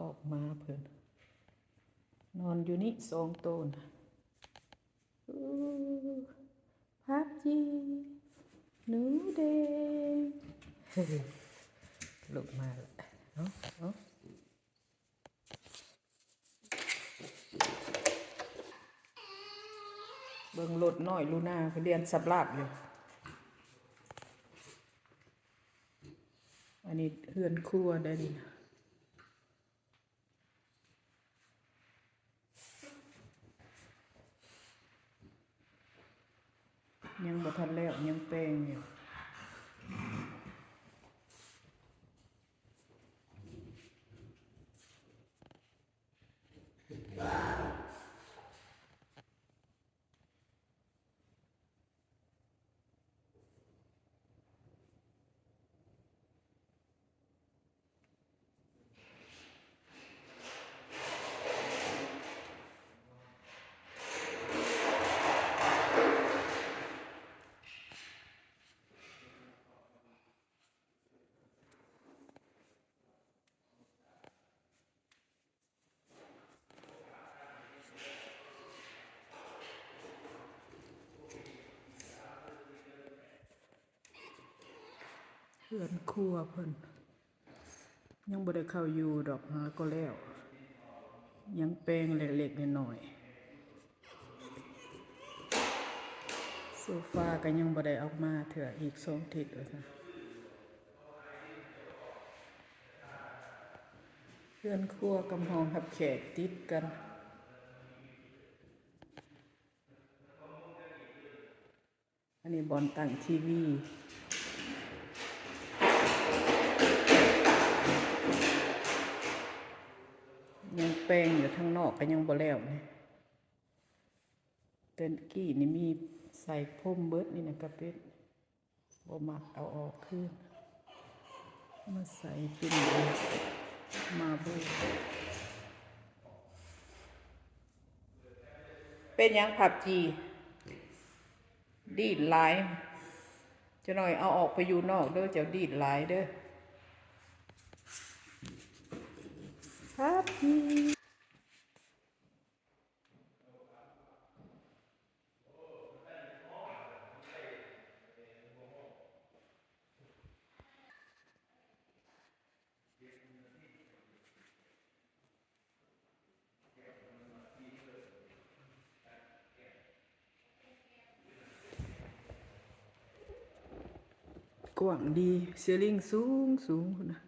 อกมาเพิ่นนอนอยู่นี่2 ตัวนะพับจีหนูแดงลุกมาแล้วเอาเบิ่งรถน้อยลูน่าไปเรียนสับลาบอยู่อันนี้เฮือนครัวได้ดิยังบ่ทันแล้วยังแป้งอยู่เฮือนครัวเพิ่นยังบ่ได้เข้าอยู่ดอกหาก็แล้วยังแป้งเล็กๆน้อยๆโซฟาก็ยังบ่ได้เอามาเถื่ออีก2 ทิศว่าซั่นเฮือนครัวกับห้องรับแขกติดกันอันนี้บอนตั้งทีวียังแป้งอยู่ข้างนอกก็ยังบ่แล้วนี่เต้นกี้นี่มีใส่พรมเบิดนี่นะกระเป็ดบ่มักเอาออกคืนมาใส่เป็นมาบูเป็นยังผับจีดีดหลายจะหน่อยเอาออกไปอยู่นอกเด้อเจ้าดีดหลายเด้อผับจีกว้างดีเซียลิงสูงนะ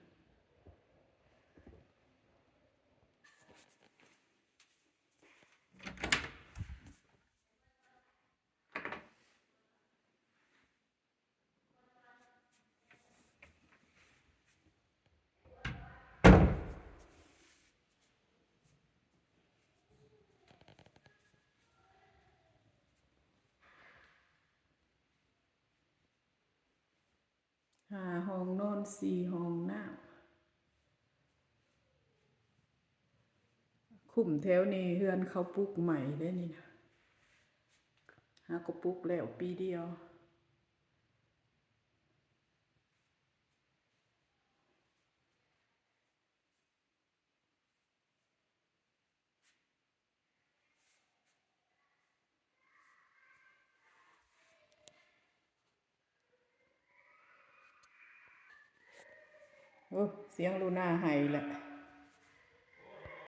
5 ห้องนอน4 ห้องน้ำคุ้มแถวนี้เฮือนเขาปลูกใหม่ได้นี่นะหาก็ปลูกแล้วปีเดียวโอ้เสียงลูน่าไห้แหละ